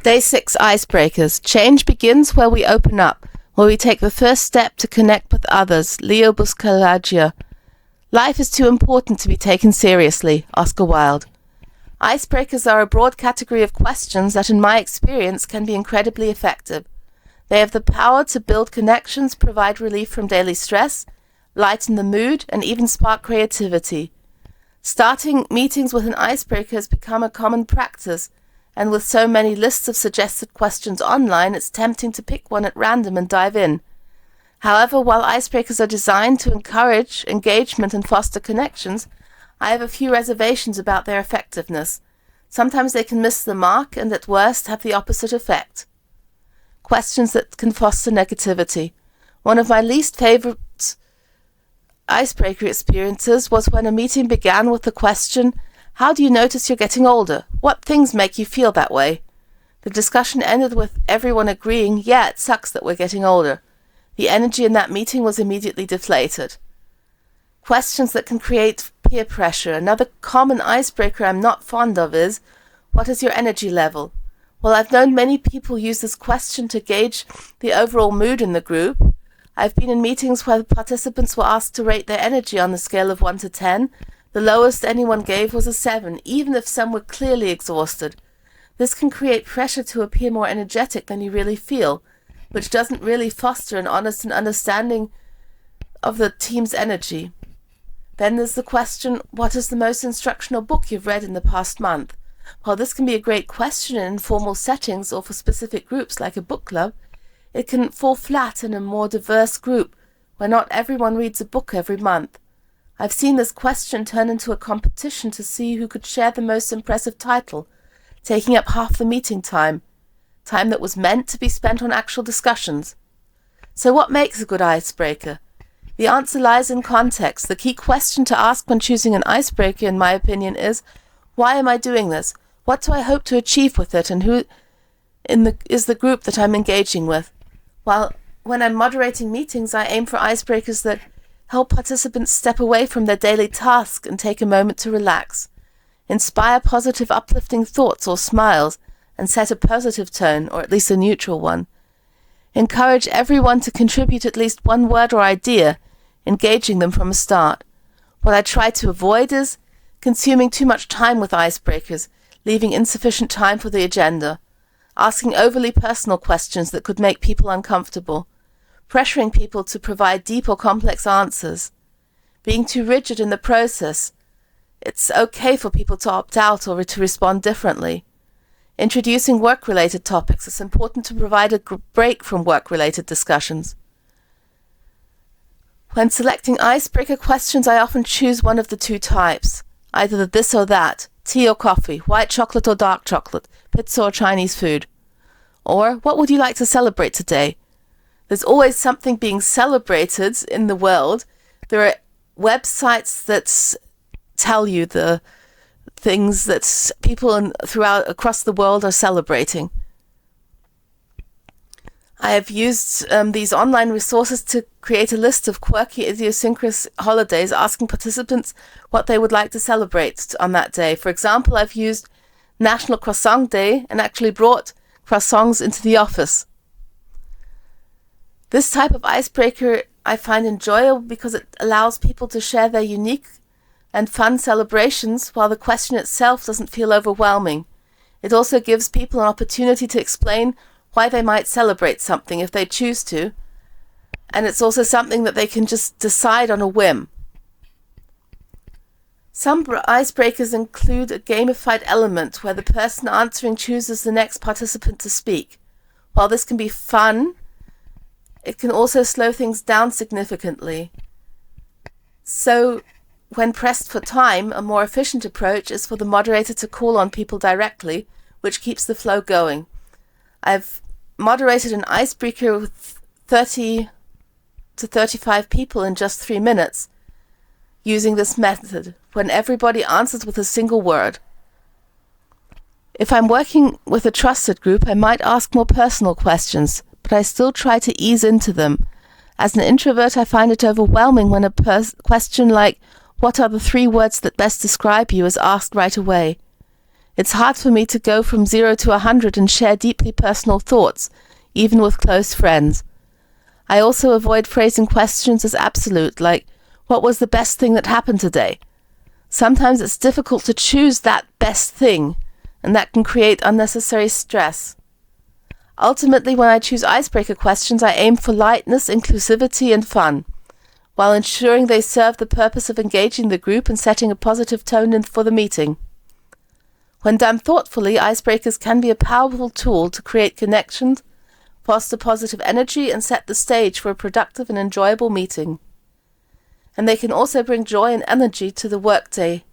Day 6 Icebreakers. Change begins where we open up, where we take the first step to connect with others. Leo Buscaglia. Life is too important to be taken seriously. Oscar Wilde. Icebreakers are a broad category of questions that, in my experience, can be incredibly effective. They have the power to build connections, provide relief from daily stress, lighten the mood, and even spark creativity. Starting meetings with an icebreaker has become a common practice, and with so many lists of suggested questions online, it's tempting to pick one at random and dive in. However, while icebreakers are designed to encourage engagement and foster connections, I have a few reservations about their effectiveness. Sometimes they can miss the mark and, at worst, have the opposite effect. Questions that can foster negativity. One of my least favorite icebreaker experiences was when a meeting began with the question, "How do you notice you're getting older? What things make you feel that way?" The discussion ended with everyone agreeing, "Yeah, it sucks that we're getting older." The energy in that meeting was immediately deflated. Questions that can create peer pressure. Another common icebreaker I'm not fond of is, "What is your energy level?" While I've known many people use this question to gauge the overall mood in the group, I've been in meetings where participants were asked to rate their energy on a scale of 1 to 10. The lowest anyone gave was a 7, even if some were clearly exhausted. This can create pressure to appear more energetic than you really feel, which doesn't really foster an honest and understanding of the team's energy. Then there's the question, what is the most instructional book you've read in the past month? While this can be a great question in informal settings or for specific groups like a book club, it can fall flat in a more diverse group where not everyone reads a book every month. I've seen this question turn into a competition to see who could share the most impressive title, taking up half the meeting time that was meant to be spent on actual discussions. So what makes a good icebreaker? The answer lies in context. The key question to ask when choosing an icebreaker, in my opinion, is, why am I doing this? What do I hope to achieve with it? And who is the group that I'm engaging with? When I'm moderating meetings, I aim for icebreakers that help participants step away from their daily task and take a moment to relax, inspire positive, uplifting thoughts or smiles, and set a positive tone, or at least a neutral one. Encourage everyone to contribute at least one word or idea, engaging them from the start. What I try to avoid is consuming too much time with icebreakers, leaving insufficient time for the agenda, asking overly personal questions that could make people uncomfortable, pressuring people to provide deep or complex answers, being too rigid in the process. It's okay for people to opt out or to respond differently. Introducing work-related topics. It's important to provide a break from work-related discussions. When selecting icebreaker questions, I often choose one of the two types, either the this or that, tea or coffee, white chocolate or dark chocolate, pizza or Chinese food. Or, what would you like to celebrate today? There's always something being celebrated in the world. There are websites that tell you the things that people across the world are celebrating. I have used these online resources to create a list of quirky idiosyncratic holidays, asking participants what they would like to celebrate on that day. For example, I've used National Croissant Day and actually brought croissants into the office. This type of icebreaker I find enjoyable because it allows people to share their unique and fun celebrations while the question itself doesn't feel overwhelming. It also gives people an opportunity to explain why they might celebrate something if they choose to, and it's also something that they can just decide on a whim. Some icebreakers include a gamified element where the person answering chooses the next participant to speak. While this can be fun, it can also slow things down significantly. So, when pressed for time, a more efficient approach is for the moderator to call on people directly, which keeps the flow going. I've moderated an icebreaker with 30 to 35 people in just 3 minutes using this method, when everybody answers with a single word. If I'm working with a trusted group, I might ask more personal questions, but I still try to ease into them. As an introvert, I find it overwhelming when a question like, "What are the 3 words that best describe you?" is asked right away. It's hard for me to go from 0 to 100 and share deeply personal thoughts, even with close friends. I also avoid phrasing questions as absolute, like, what was the best thing that happened today? Sometimes it's difficult to choose that best thing, and that can create unnecessary stress. Ultimately, when I choose icebreaker questions, I aim for lightness, inclusivity, and fun, while ensuring they serve the purpose of engaging the group and setting a positive tone for the meeting. When done thoughtfully, icebreakers can be a powerful tool to create connections, foster positive energy, and set the stage for a productive and enjoyable meeting. And they can also bring joy and energy to the workday